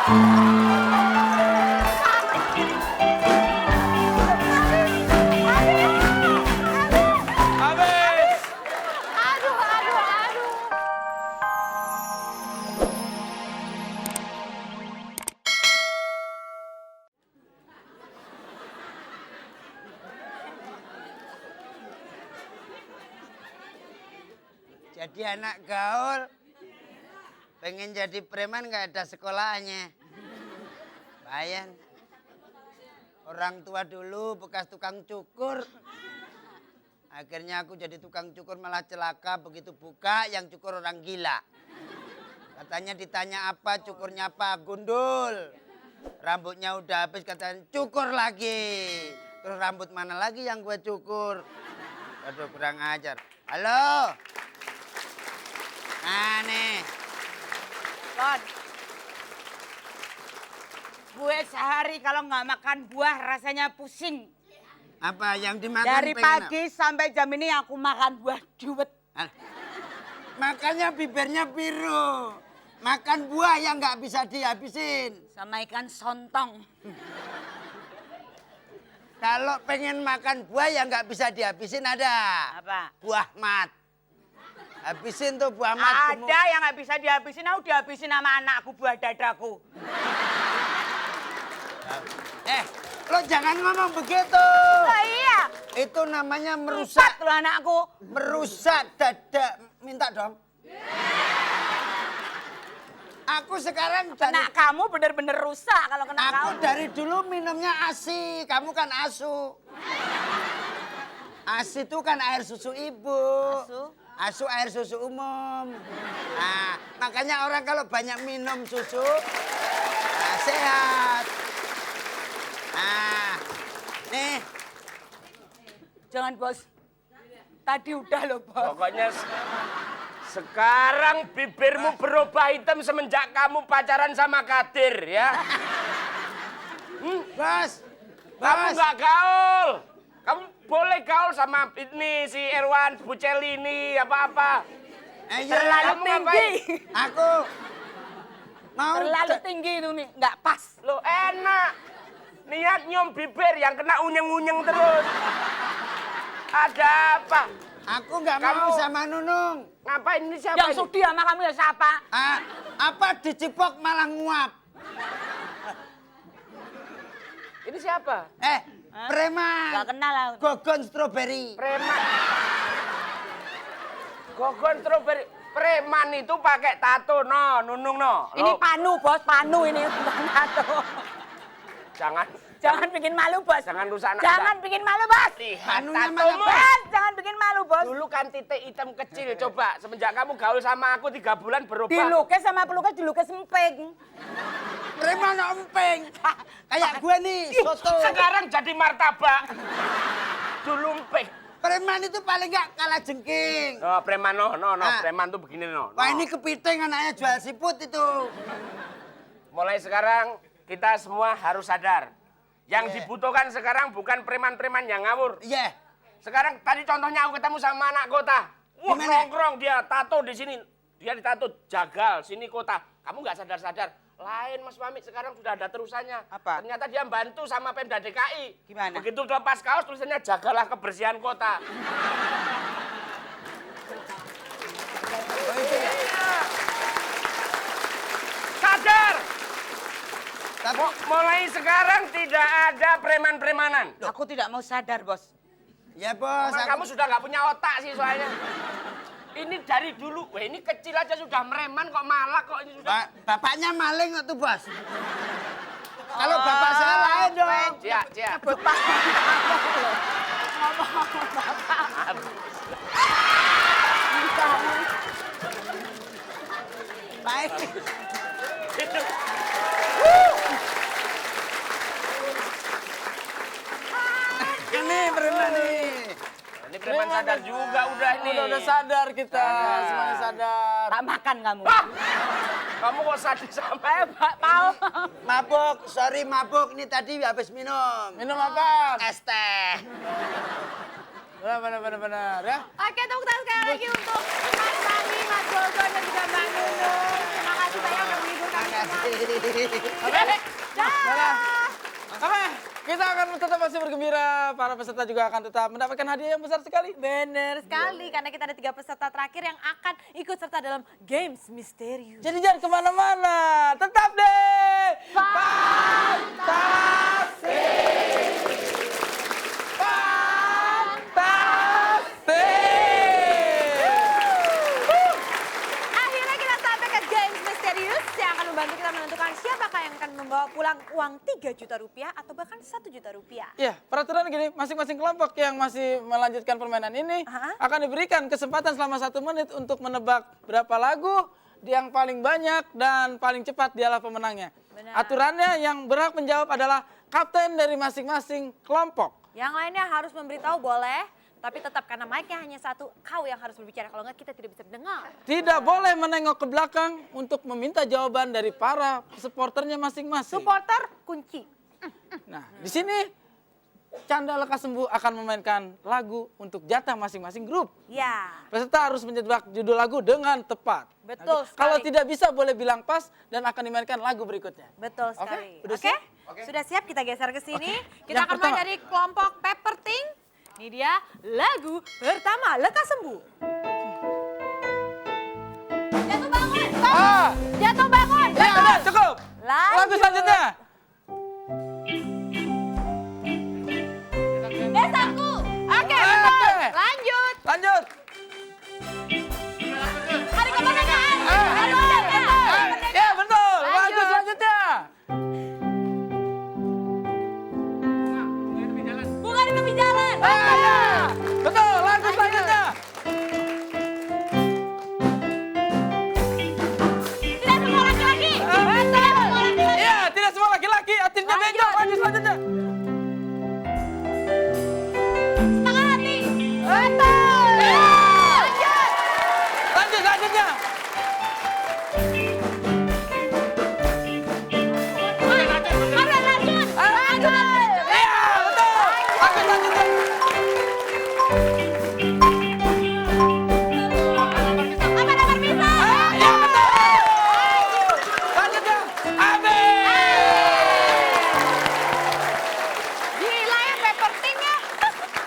Jadi anak gaul, pengen jadi preman nggak ada sekolahnya. Bayan, orang tua dulu bekas tukang cukur. Akhirnya aku jadi tukang cukur malah celaka, begitu buka yang cukur orang gila. Katanya ditanya apa, cukurnya apa, gundul. Rambutnya udah habis, katanya cukur lagi. Terus rambut mana lagi yang gue cukur? Aduh kurang ajar. Halo? Nah nih. Kon. Gue sehari kalau nggak makan buah rasanya pusing. Apa yang dimakan? Dari pagi sampai jam ini aku makan buah duet. Makanya bibirnya biru. Makan buah yang nggak bisa dihabisin. Sama ikan sontong. Kalau pengen makan buah yang nggak bisa dihabisin ada. Apa? Buah mat. Habisin tuh buah mat. Ada yang nggak bisa dihabisin, aku dihabisin sama anakku buah dadaku. Lo jangan ngomong begitu. Oh iya. Itu namanya merusak. Empat loh anakku. Merusak dada. Minta dong. Aku sekarang Kena kamu bener-bener rusak kalau kena kamu. Aku dari dulu minumnya ASI. Kamu kan ASU. ASI itu kan air susu ibu. ASU? ASU air susu umum. Nah, makanya orang kalau banyak minum susu, sehat. Nah, nih. Jangan bos. Tadi udah loh bos. Pokoknya sekarang bibirmu berubah hitam semenjak kamu pacaran sama Kadir ya. Bos. Kamu nggak gaul. Kamu boleh gaul sama ini si Irwan, Buceli ini apa-apa. Terlalu tinggi. Aku mau Terlalu tinggi itu nih, nggak pas. Lo enak. Niat nyium bibir yang kena unyeng-unyeng terus. Ada apa? Aku nggak mau sama Nunung. Ngapain ini siapa Yang ini? sudi sama kamu ya siapa? Apa dicipok malah nguap? Ini siapa? Preman. Gak kenal aku. Gogon stroberi. Preman. Gogon strawberry. Preman itu pakai tato, no, Nunung, no. Ini panu bos, panu ini bukan tato. Jangan bikin malu bos. Jangan rusak anak. Jangan bikin malu bos. Lihat Panunya tatomu. Bos, jangan bikin malu bos. Dulu kan titik hitam kecil, coba. Semenjak kamu gaul sama aku 3 bulan berubah. Dilukis sama pelukis dilukis emping. Preman empeng. Kayak gue nih, soto. Sekarang jadi martabak. Dulu emping. Preman itu paling nggak kalah jengking. No, preman, no. Preman tuh begini, no. Wah ini kepiting anaknya jual siput itu. Mulai sekarang kita semua harus sadar. Yang dibutuhkan sekarang bukan preman-preman yang ngawur. Iya. Sekarang tadi contohnya aku ketemu sama anak kota. Wah, Gimana? nongkrong dia tato di sini. Dia ditato jagal sini kota. Kamu nggak sadar-sadar. Lain Mas Mamit sekarang sudah ada terusannya. Apa? Ternyata dia bantu sama Pemda DKI. Gimana? Begitu lepas kaos tulisannya jagalah kebersihan kota. Sadar. Mulai sekarang tidak ada preman-premanan. Aku tidak mau sadar bos. Ya bos. Kamu sudah nggak punya otak sih soalnya. Ini dari dulu, wah ini kecil aja sudah mereman kok malah kok ini sudah. Bapaknya maling tuh bos. Kalau bapak saya lain dong. Cia. Bapak. Ngomong bapak. Baik. Ini preman nih. Ini preman sadar juga udah ini. Udah sadar kita, semuanya sadar. Tak makan kamu. Kamu kok sadis sama? Mau. Mabuk, sorry mabuk. Ini tadi habis minum. Minum apa? Es teh. Benar ya. Oke, tepuk tangan sekali lagi untuk Mas Sami, Mas Gogo, dan juga Mbak Nunung. Terima kasih banyak udah menghibur kami kasih. Oke, kita akan tetap masih bergembira. Para peserta juga akan tetap mendapatkan hadiah yang besar sekali. Bener sekali, karena kita ada 3 peserta terakhir yang akan ikut serta dalam Games Misterius. Jadi jangan kemana-mana, tetap deh. Fantasi. Akhirnya kita sampai ke Games Misterius yang akan membantu kita menentukan siapakah yang akan membawa pulang uang 3 juta rupiah atau bahkan 1 juta rupiah. Ya, peraturan gini, masing-masing kelompok yang masih melanjutkan permainan ini akan diberikan kesempatan selama 1 menit untuk menebak berapa lagu yang paling banyak dan paling cepat dialah pemenangnya. Benar. Aturannya yang berhak menjawab adalah kapten dari masing-masing kelompok. Yang lainnya harus memberitahu boleh, tapi tetap karena mic-nya hanya satu, kau yang harus berbicara. Kalau enggak kita tidak bisa mendengar. Tidak boleh menengok ke belakang untuk meminta jawaban dari para supporternya masing-masing. Supporter kunci. Nah, di sini Canda Lekas Sembuh akan memainkan lagu untuk jatah masing-masing grup. Ya, Peserta harus menjebak judul lagu dengan tepat. Betul Oke? Kalau sekali. tidak bisa boleh bilang pas dan akan dimainkan lagu berikutnya. betul sekali. Udah Oke? siap? Sudah siap, kita geser ke sini. Kita Yang akan mulai pertama. dari kelompok Pepper Ting. Ini dia lagu pertama, Lekas Sembuh. Jatuh bangun. Ah, Jatuh bangun. ya udah cukup. Lagu Lanjut. selanjutnya. Desaku. Oke, Oke. betul. Lanjut. Lanjut. Hari kemerdekaan. Betul. Ya betul. Lagu Lanjut. selanjutnya. Bunga di tepi jalan. Ya. Betul. Lagu selanjutnya. Tidak semua laki-laki. Betul. Tidak semua laki-laki. Ya, tidak semua laki-laki artinya Lanjut. benjol. Lagu selanjutnya. Setengah hati. Betul. Lanjut. Lanjut selanjutnya. Marah lanjut. Lanjut. Ya, betul. Lagu selanjutnya. Apa ada berpisah? Ya, betul. Selanjutnya. Abe. Gila ya Pepper Ting ya.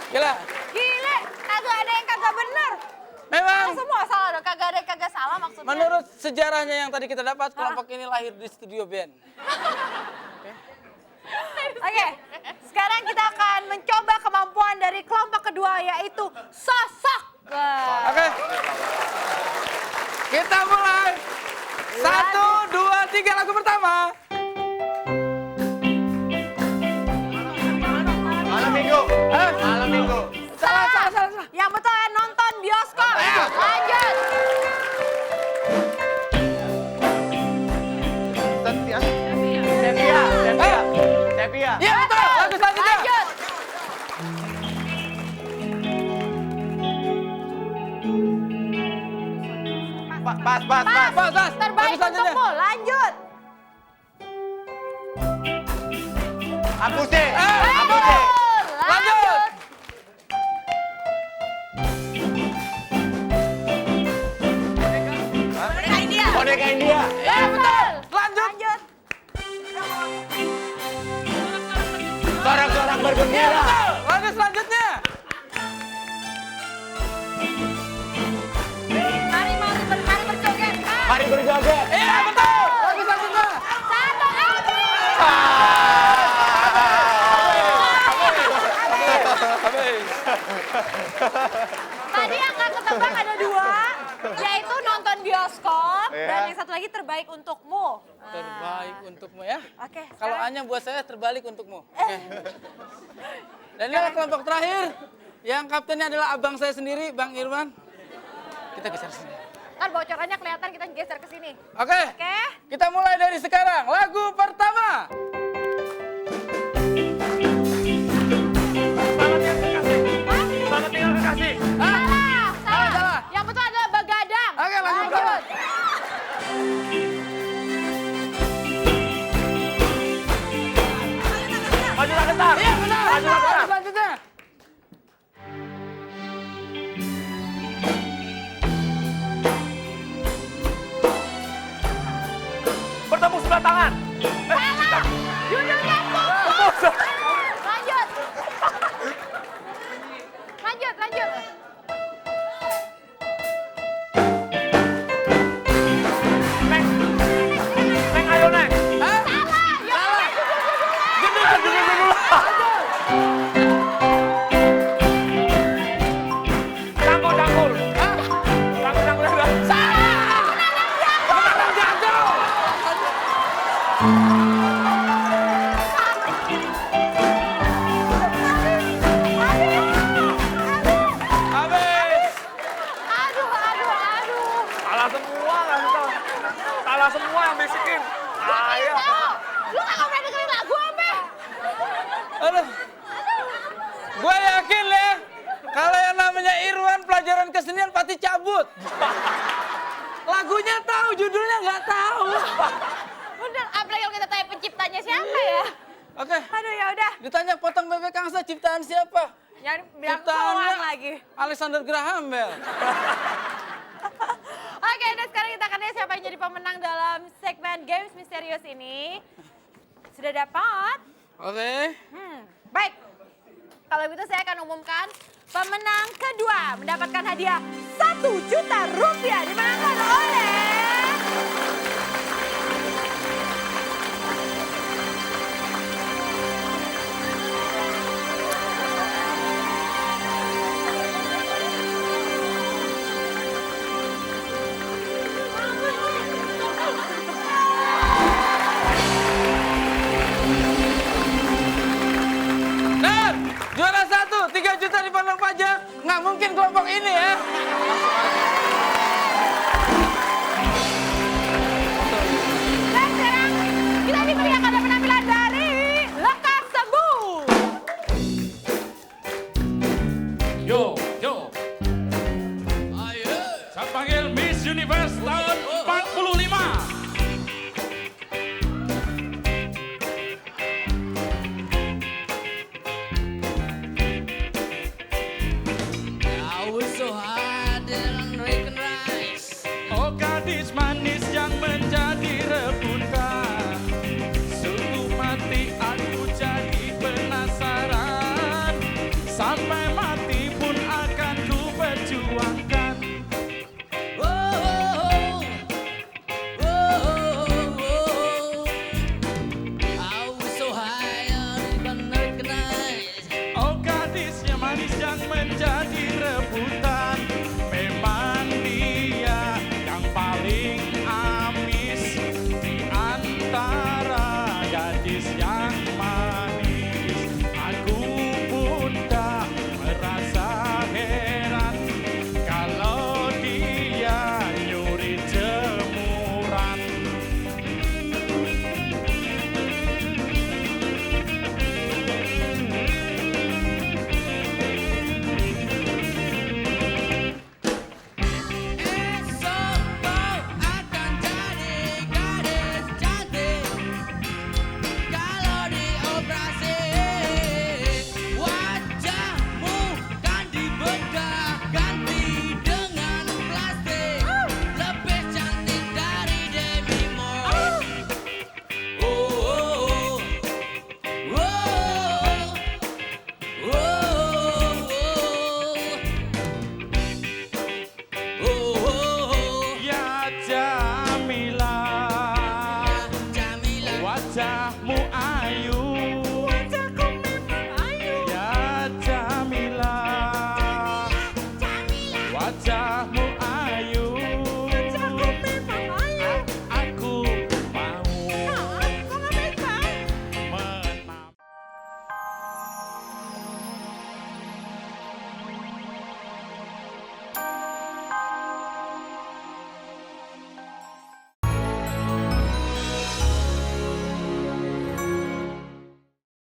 Gila. Gile, kagak ada yang kagak bener. Memang Semua salah dong, kagak ada yang kagak salah maksudnya. menurut sejarahnya yang tadi kita dapat, kelompok ini lahir di studio band. Oke, sekarang kita akan mencoba kemampuan dari kelompok kedua yaitu sosok. Oke. Kita mulai. 1, 2, 3 lagu pertama. Malam minggu. Eh, Malam minggu. salah. Yang betul ya nonton bioskop. Lanjut. Sepia. Iya betul. Lagu selanjutnya. Lanjut. Pas. Pas. Terbaik Lagu selanjutnya. untukmu. Lanjut. Apuse. Betul. Lanjut. Boneka India. Boneka India. Betul. Lanjut. Sorak-sorak Iya bergembira. betul. Lagu selanjutnya. Mari berjoget. Mari berjoget. Iya betul. Lagu selanjutnya. Satu lagi. Tadi yang nggak ketebak ada 2, yaitu nonton bioskop dan yang satu lagi terbaik untukmu. Terbaik untukmu ya. Oke. Kalau sekarang- Anya buat saya terbalik untukmu. Oke. Dan ini adalah kelompok terakhir. Yang kaptennya adalah abang saya sendiri, Bang Irwan. Kita geser sini. Ntar bocorannya kelihatan, kita geser ke sini. Oke. Oke. Kita mulai dari sekarang. Lagu pertama. Selamat tinggal kekasih. Salah. Yang betul adalah begadang. Oke, lanjut. Majulah ketar. Iya benar. Majulah Lagu ketar. selanjutnya. Bertemu semua, ngasih tahu. Salah semua yang bisikin. Ayo. Lu gak pernah dengerin lagu apa? Aduh. Gue yakin ya, kalau yang namanya Irwan pelajaran kesenian pasti cabut. Lagunya tahu, judulnya nggak tahu. Bener, apalagi kalau kita tanya penciptanya siapa ya? Oke, Aduh ya udah, ditanya potong bebek angsa ciptaan siapa? jangan bilang Ciptaannya soal lagi. Alexander Graham Bell. Oke, dan sekarang kita akan lihat siapa yang jadi pemenang dalam segmen Games Misterius ini. Sudah dapat? Oke. Baik, kalau begitu saya akan umumkan pemenang kedua mendapatkan hadiah 1 juta rupiah dimenangkan oleh... Dan juara 1, 3 juta dipotong pajak. Nggak mungkin kelompok ini ya. Dan sekarang kita diperlihatkan pada penampilan dari Lekas Sembuh. Yo, yo. Saya panggil Miss Universe tahun